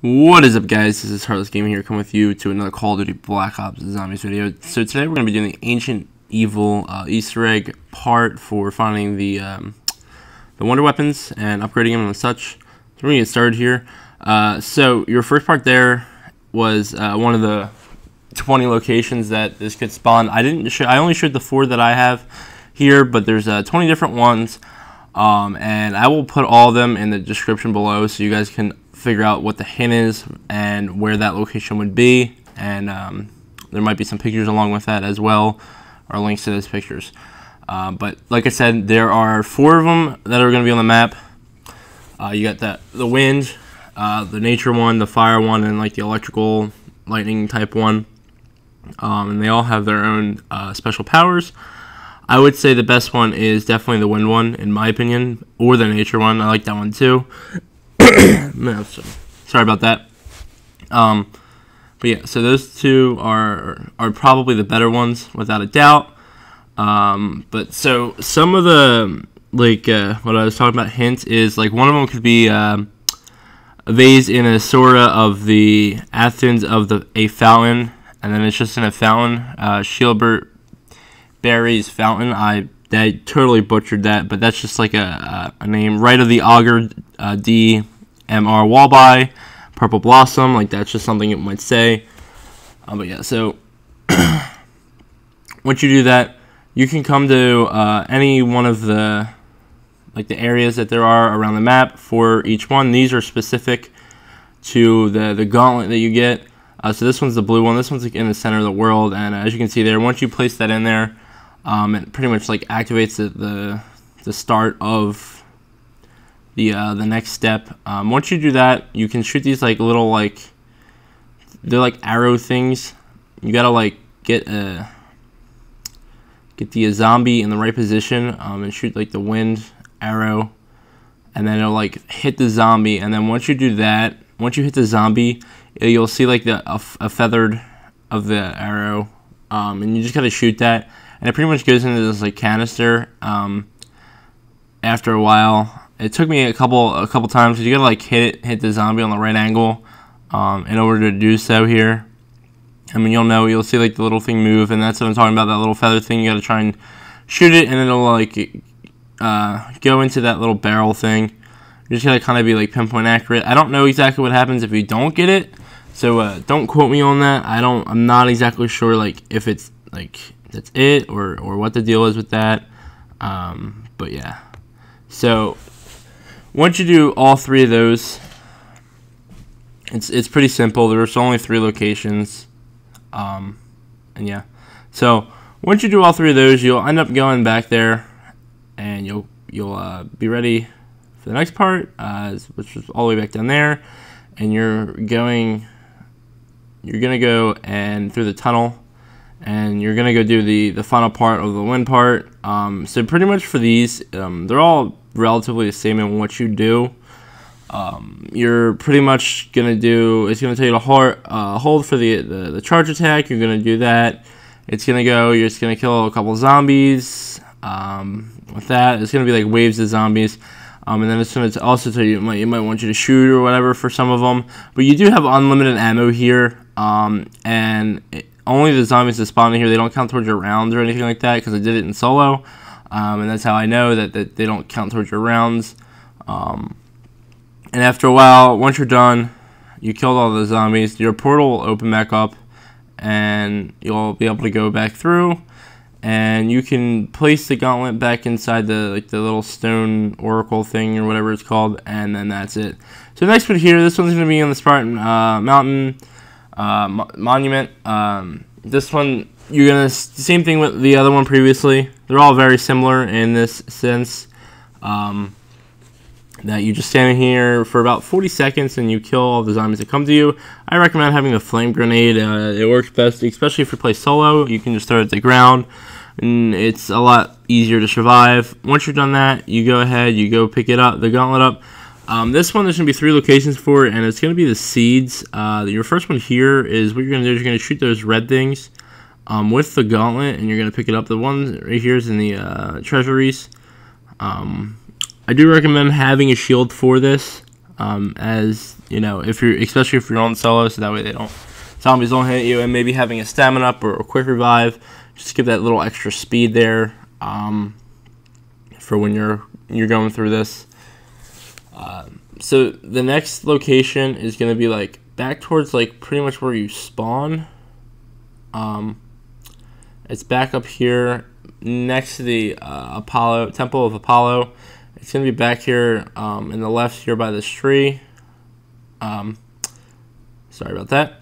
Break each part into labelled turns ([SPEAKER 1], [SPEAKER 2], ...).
[SPEAKER 1] What is up, guys? This is Heartless Gaming here, coming with you to another Call of Duty Black Ops Zombies video. So today we're going to be doing the Ancient Evil Easter egg part for finding the wonder weapons and upgrading them and such. So we're going to get started here. So your first part there was one of the 20 locations that this could spawn. I only showed the 4 that I have here, but there's 20 different ones, and I will put all of them in the description below so you guys can figure out what the hint is and where that location would be, and there might be some pictures along with that as well, or links to those pictures. But like I said, there are 4 of them that are going to be on the map. You got the wind, the nature one, the fire one, and like the electrical lightning type one, and they all have their own special powers. I would say the best one is definitely the wind one, in my opinion, or the nature one. I like that one too. No, sorry about that. But yeah, so those 2 are probably the better ones without a doubt. But so some of the what I was talking about hints is like one of them could be a vase in a Stoa of the Athenians of a fountain, and then it's just in a fountain. Shieldbearer's fountain. I totally butchered that, but that's just like a name. Right of the Auger, DMR wallbuy, purple blossom, like that's just something it might say. But yeah, so once you do that, you can come to any one of the areas that there are around the map for each one. These are specific to the gauntlet that you get. So this one's the blue one. This one's like in the center of the world, and as you can see there, once you place that in there, it pretty much like activates the start of the next step. Once you do that, you can shoot these like little they're like arrow things. You gotta like get the zombie in the right position and shoot like the wind arrow, and then it'll like hit the zombie. And then once you do that, once you hit the zombie, you'll see like a feathered of the arrow, and you just gotta shoot that. And it pretty much goes into this like canister. After a while, it took me a couple times because you gotta like hit the zombie on the right angle in order to do so here. I mean, you'll see like the little thing move, and that's what I'm talking about. That little feather thing, you gotta try and shoot it, and then it'll like go into that little barrel thing. You just gotta kind of be like pinpoint accurate. I don't know exactly what happens if you don't get it, so don't quote me on that. I'm not exactly sure like if it's like that's it or what the deal is with that. But yeah, so once you do all 3 of those, it's pretty simple. There's only 3 locations, and yeah, so once you do all 3 of those, you'll end up going back there, and you'll be ready for the next part, which is all the way back down there, and you're gonna go and through the tunnel, and you're gonna go do the final part of the wind part. So pretty much for these, they're all relatively the same in what you do. You're pretty much gonna do. It's gonna tell you to hold for the charge attack. You're gonna do that. It's gonna go. You're just gonna kill a couple zombies. With that, it's gonna be like waves of zombies. And then it's going to also tell you it might want you to shoot or whatever for some of them. But you do have unlimited ammo here, and only the zombies that spawn in here, they don't count towards your rounds or anything like that, because I did it in solo, and that's how I know that they don't count towards your rounds. And after a while, once you're done, you killed all the zombies, your portal will open back up, and you'll be able to go back through. And you can place the gauntlet back inside the little stone oracle thing or whatever it's called, and then that's it. So next one here, this one's going to be on the Spartan mountain monument. This one, you're going to same thing with the other one previously. They're all very similar in this sense, that you just stand in here for about 40 seconds and you kill all the zombies that come to you. I recommend having a flame grenade. It works best, especially if you play solo. You can just throw it at the ground, and it's a lot easier to survive. Once you're done that, you go ahead, you go pick it up, the gauntlet up. This one, there's going to be 3 locations for it, and it's going to be the seeds. Your first one here is what you're going to do is you're going to shoot those red things with the gauntlet, and you're going to pick it up. The one right here is in the treasuries. I do recommend having a shield for this, as you know, especially if you're on solo, so that way zombies don't hit you, and maybe having a stamina up or a quick revive, just give that little extra speed there, for when you're going through this. So the next location is going to be like back towards like pretty much where you spawn. It's back up here next to the Temple of Apollo. It's going to be back here in the left here by this tree. Sorry about that.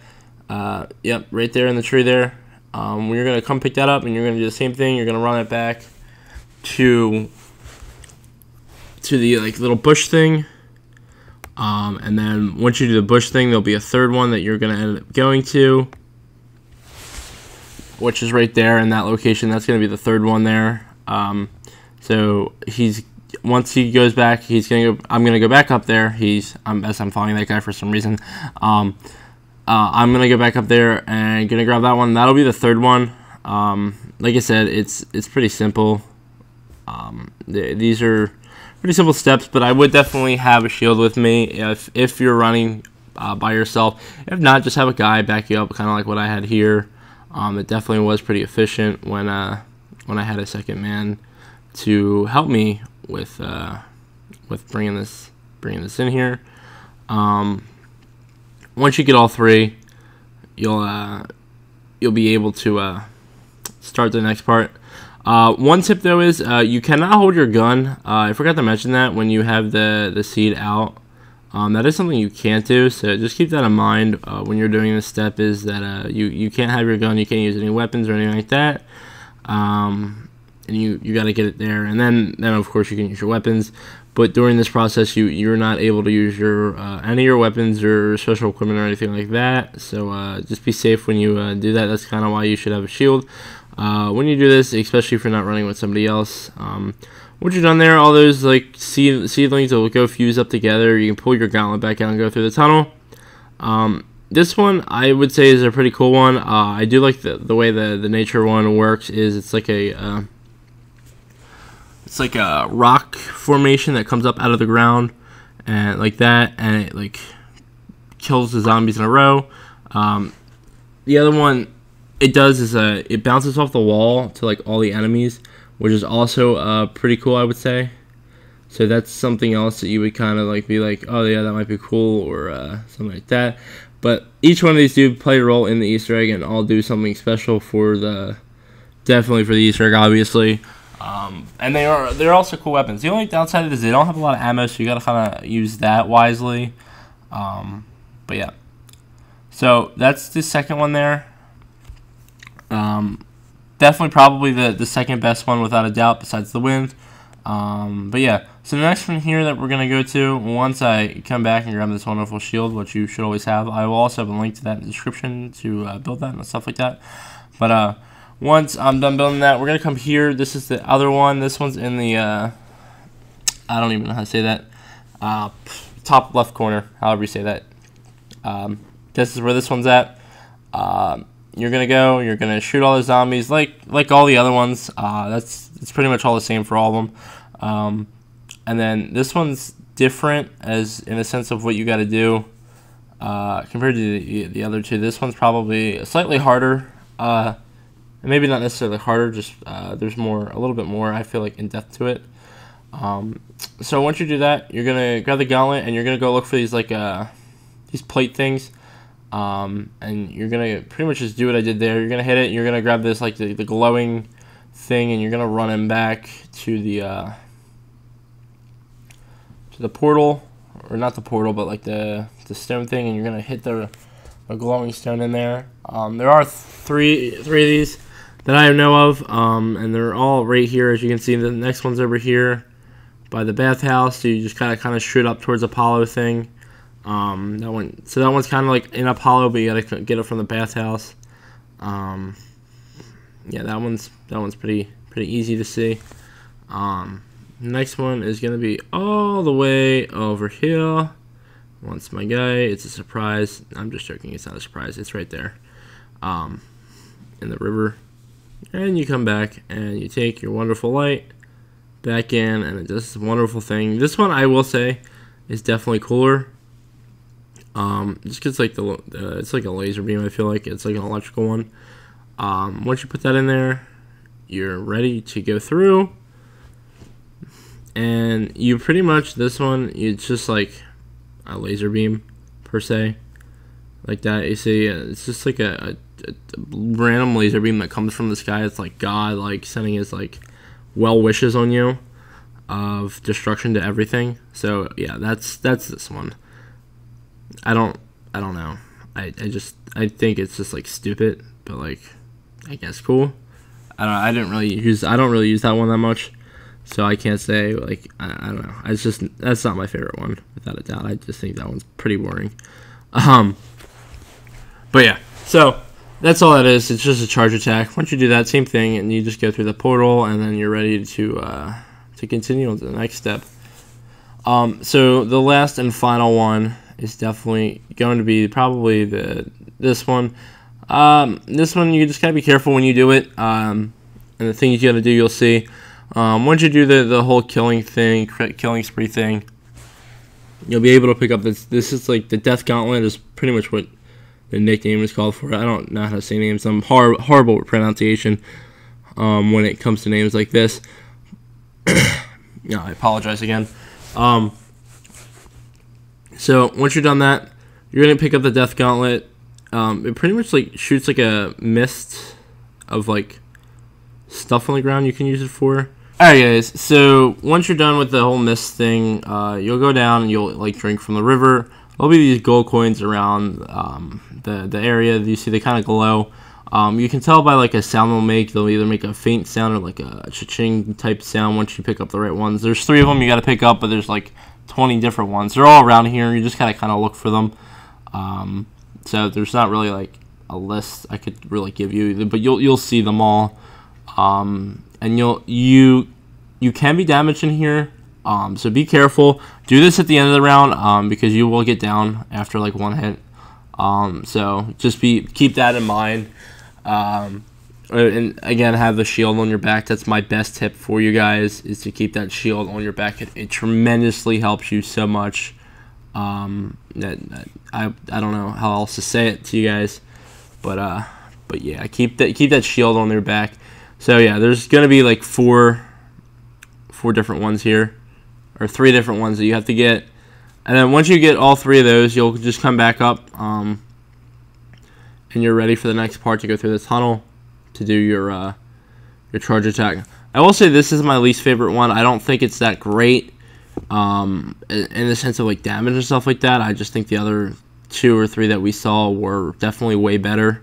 [SPEAKER 1] Yep, right there in the tree there. You're going to come pick that up, and you're going to do the same thing. You're going to run it back to the like little bush thing. And then once you do the bush thing, there'll be a third one that you're going to end up going to, which is right there in that location. That's going to be the third one there. So once he goes back, I'm going to go back up there. As I'm following that guy for some reason. I'm going to go back up there and going to grab that one. That'll be the third one. Like I said, it's pretty simple. These are pretty simple steps, but I would definitely have a shield with me if you're running by yourself. If not, just have a guy back you up, kind of like what I had here. It definitely was pretty efficient when I had a second man to help me with bringing this in here. Once you get all three, you'll be able to start the next part. One tip though is you cannot hold your gun. I forgot to mention that when you have the seed out. That is something you can't do, so just keep that in mind when you're doing this step, is that you can't have your gun, you can't use any weapons or anything like that. And you got to get it there, and then of course you can use your weapons. But during this process, you're not able to use your any of your weapons or special equipment or anything like that. So just be safe when you do that. That's kind of why you should have a shield when you do this, especially if you're not running with somebody else. Once you're done there, all those like seedlings will go fuse up together. You can pull your gauntlet back out and go through the tunnel. This one I would say is a pretty cool one. I do like the way the nature one works. Is it's like a rock formation that comes up out of the ground and like that, and it like kills the zombies in a row. The other one it does is it bounces off the wall to like all the enemies, which is also pretty cool, I would say. So that's something else that you would kind of like be like, oh yeah, that might be cool, or something like that. But each one of these do play a role in the Easter egg, and all do something special for definitely for the Easter egg, obviously. And they're also cool weapons. The only downside is they don't have a lot of ammo, so you gotta kind of use that wisely. But yeah, so that's the second one there. Definitely probably the second best one without a doubt, besides the wind. But yeah, so the next one here that we're going to go to, once I come back and grab this wonderful shield, which you should always have, I will also have a link to that in the description to build that and stuff like that. But once I'm done building that, we're going to come here. This is the other one. This one's in the, I don't even know how to say that, top left corner, however you say that. This is where this one's at. You're gonna shoot all the zombies like all the other ones. It's pretty much all the same for all of them. And then this one's different as in the sense of what you got to do compared to the other two. This one's probably slightly harder, and maybe not necessarily harder. Just there's a little bit more, I feel like, in depth to it. So once you do that, you're gonna grab the gauntlet and you're gonna go look for these these plate things. And you're gonna pretty much just do what I did there. You're gonna hit it. You're gonna grab this like the glowing thing, and you're gonna run him back to the portal, or not the portal, but like the stone thing, and you're gonna hit the glowing stone in there. There are three of these that I know of, and they're all right here, as you can see. The next one's over here by the bathhouse. So you just kind of shoot up towards Apollo thing. That one's kind of like in Apollo, but you gotta get it from the bathhouse. Yeah, that one's pretty easy to see. Next one is gonna be all the way over here. Once my guy, it's a surprise. I'm just joking. It's not a surprise. It's right there, in the river. And you come back and you take your wonderful light back in, and it does this wonderful thing. This one, I will say, is definitely cooler. Just 'cause like it's like a laser beam. I feel like it's like an electrical one. Once you put that in there, you're ready to go through. And you pretty much, this one, it's just like a laser beam per se, like that. You see, it's just like a random laser beam that comes from the sky. It's like God, like sending his like well wishes on you of destruction to everything. So yeah, that's this one. I don't know. I think it's just like stupid, but like I guess cool. I don't really use that one that much. So I can't say, like, I don't know. It's just, that's not my favorite one, without a doubt. I just think that one's pretty boring. But yeah, so that's all that is. It's just a charge attack. Once you do that, same thing, and you just go through the portal, and then you're ready to continue on to the next step. So the last and final one is definitely going to be probably this one. This one, you just gotta be careful when you do it. And the things you gotta do, you'll see. Once you do the whole killing spree thing, you'll be able to pick up this. This is like the Death Gauntlet is pretty much what the nickname is called for it. I don't know how to say names. I'm horrible with pronunciation when it comes to names like this. I apologize again. So once you're done that, you're gonna pick up the Death Gauntlet. It pretty much like shoots like a mist of like stuff on the ground you can use it for. Alright guys, so once you're done with the whole mist thing, you'll go down and you'll like drink from the river. There'll be these gold coins around the area. You see they kind of glow. You can tell by like a sound they'll make. They'll either make a faint sound or like a cha-ching type sound once you pick up the right ones. There's 3 of them you got to pick up, but there's like 20 different ones. They're all around here. You just kind of look for them. So there's not really like a list I could really give you, but you'll see them all. And you can be damaged in here, so be careful. Do this at the end of the round, because you will get down after like 1 hit. So just keep that in mind. And again, have the shield on your back. That's my best tip for you guys, is to keep that shield on your back. It tremendously helps you so much. That I don't know how else to say it to you guys, but yeah, keep that shield on their back. So yeah, there's gonna be like four different ones here, or 3 different ones that you have to get, and then once you get all 3 of those, you'll just come back up, and you're ready for the next part to go through the tunnel to do your charge attack. I will say this is my least favorite one. I don't think it's that great, in the sense of like damage and stuff like that. I just think the other 2 or 3 that we saw were definitely way better.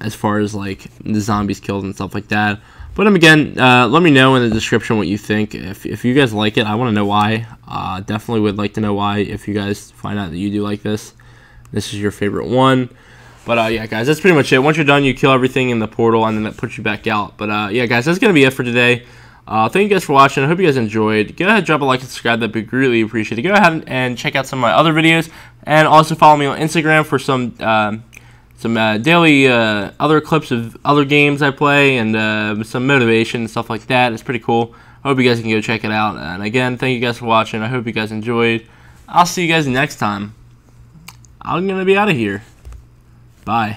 [SPEAKER 1] As far as like the zombies killed and stuff like that. But again, let me know in the description what you think. If you guys like it, I want to know why. Definitely would like to know why, if you guys find out that you do like this. This is your favorite one. But yeah, guys, that's pretty much it. Once you're done, you kill everything in the portal, and then that puts you back out. But yeah, guys, that's going to be it for today. Thank you guys for watching. I hope you guys enjoyed. Go ahead, drop a like and subscribe. That'd be greatly appreciated. Go ahead and check out some of my other videos. And also follow me on Instagram for some daily other clips of other games I play, and some motivation and stuff like that. It's pretty cool. I hope you guys can go check it out. And again, thank you guys for watching. I hope you guys enjoyed. I'll see you guys next time. I'm going to be out of here. Bye.